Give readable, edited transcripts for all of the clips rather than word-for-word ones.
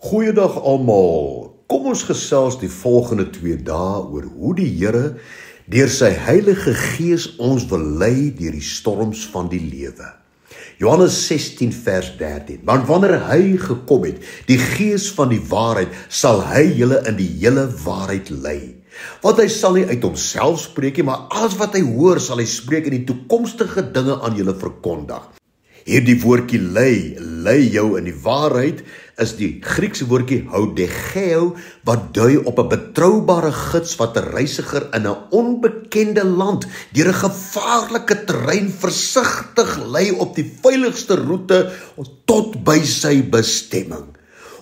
Goeiedag almal. Kom ons gesels die volgende 2 dae oor hoe die Here deur sy Heilige Gees ons wil lei deur die storms van die lewe. Johannes 16 vers 13. Want wanneer hy gekom het, die Gees van die waarheid, sal hy julle in die hele waarheid lei. Want hy sal nie uit homself spreek nie, maar alles wat hy hoor, sal hy spreek en die toekomstige dinge aan julle verkondig. Hierdie woordjie lei jou in die waarheid, is die Griekse woordjie houdegeo, wat dui op 'n betroubare gids wat 'n reisiger in 'n onbekende land deur 'n gevaarlike terrein versigtig lei op die veiligste roete tot by sy bestemming.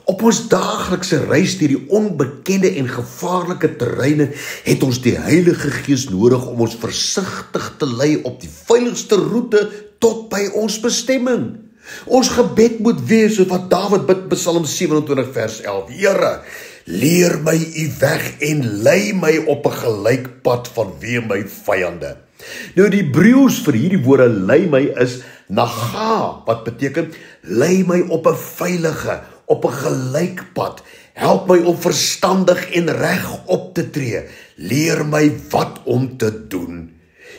Op ons daaglikse reis deur die onbekende en gevaarlike terreine het ons die Heilige Gees nodig om ons versigtig te lei op die veiligste roete tot by ons bestemming. Ons gebed moet wees soos wat Dawid bid by Psalm 27 vers 11. Here, leer my u weg en lei my op 'n gelyk pad vanweë my vyande. Nou die Hebreëus vir hierdie woorde lei my is naga, wat beteken lei my op 'n veilige, op 'n gelyk pad. Help my om verstandig en reg op te tree. Leer my wat om te doen.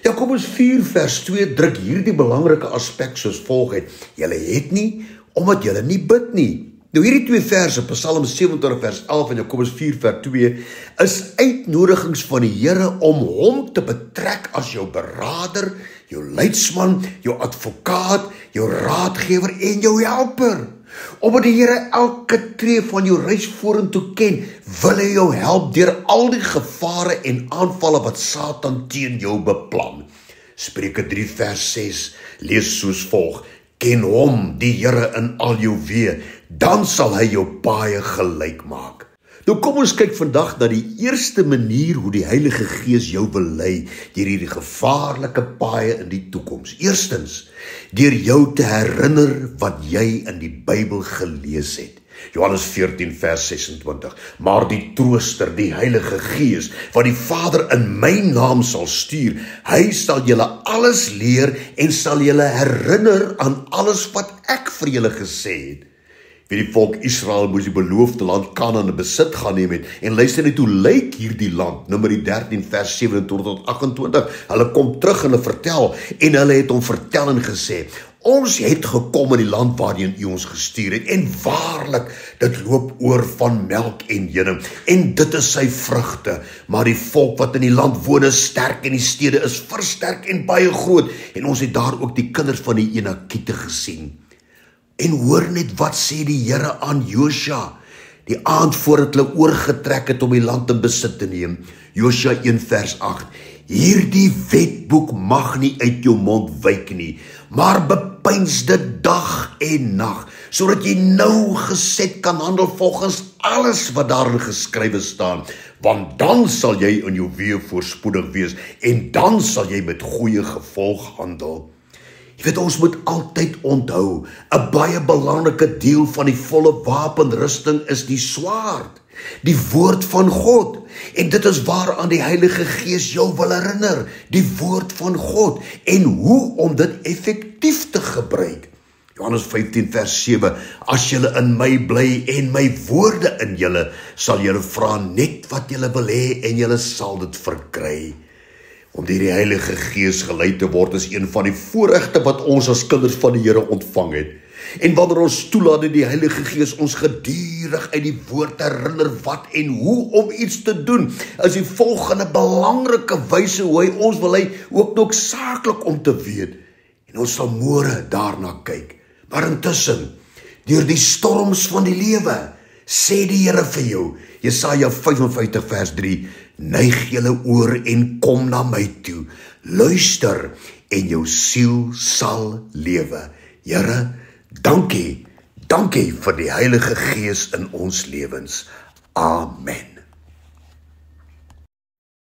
Jakobus 4 vers 2 druk hierdie belangrike aspek soos volg uit. Julle het nie, omdat julle nie bid nie. Nou hierdie 2 verse, Psalm 27 vers 11 en Jakobus 4 vers 2, is uitnodigings van die Here om hom te betrek as jou beraader, jou leidsman, jou advokaat, jou raadgewer en jou helper. Omdat die Here elke tree van jou reis vorentoe ken, wil hy jou help deur al die gevare en aanvalle wat Satan teen jou beplan. Spreuke 3 vers 6 lees soos volg: Ken hom, die Here, in al jou weë, dan sal hy jou paaie gelyk maak. Nou kom ons kyk vandag na die eerste manier hoe die Heilige Gees jou wil lei deur hierdie gevaarlike paaie in die toekoms. Eerstens, deur jou te herinner wat jy in die Bybel gelees het. Johannes 14 vers 26. Maar die Trooster, die Heilige Gees, wat die Vader in my naam sal stuur, hy sal julle alles leer en sal julle herinner aan alles wat ek vir julle gesê het. Wie die volk Israel moes die beloofde land Kanaan in besit gaan neem het, en luister net hoe lyk hierdie land, Numeri 13 vers 27 tot 28, hulle kom terug en hulle vertel, en hulle het hom vertel en gesê, ons het gekom in die land waarheen u ons gestuur het, en waarlik, dit loop oor van melk en honing, en dit is sy vrugte, maar die volk wat in die land woon is sterk, en die stede is versterk en baie groot, en ons het daar ook die kinders van die Enakiete gesien. En hoor net wat sê die Here aan Josua, die aand voordat hulle oorgetrek het om die land in besit te neem. Josua 1 vers 8. Hierdie wetboek mag nie uit jou mond wyk nie, maar bepeins dit dag en nag, sodat jy nauwgezet kan handel volgens alles wat daarin geskrywe staan, want dan sal jy in jou weë voorspoedig wees, en dan sal jy met goeie gevolg handel. Jy weet, ons moet altyd onthou, 'n baie belangrike deel van die volle wapenrusting is die swaard, die woord van God. En dit is waaraan die Heilige Gees jou wil herinner, die woord van God, en hoe om dit effektief te gebruik. Johannes 15 vers 7, as julle in my bly en my woorde in julle, sal julle vra net wat julle wil hê en julle sal dit verkry. Om deur die Heilige Gees gelei te word is een van die voorregte wat ons as kinders van die Here ontvang het. En wanneer ons toelaat dat die Heilige Gees ons gedurig uit die woord herinner wat en hoe om iets te doen, is die volgende belangrike wyse hoe hy ons wil hê, ook noodsaaklik om te weet. En ons sal môre daarna kyk. Maar intussen, deur die storms van die lewe, sê die Here vir jou, Jesaja 55 vers 3, neig julle oor en kom na my toe, luister en jou siel sal lewe. Here, dankie vir die Heilige Gees in ons lewens. Amen.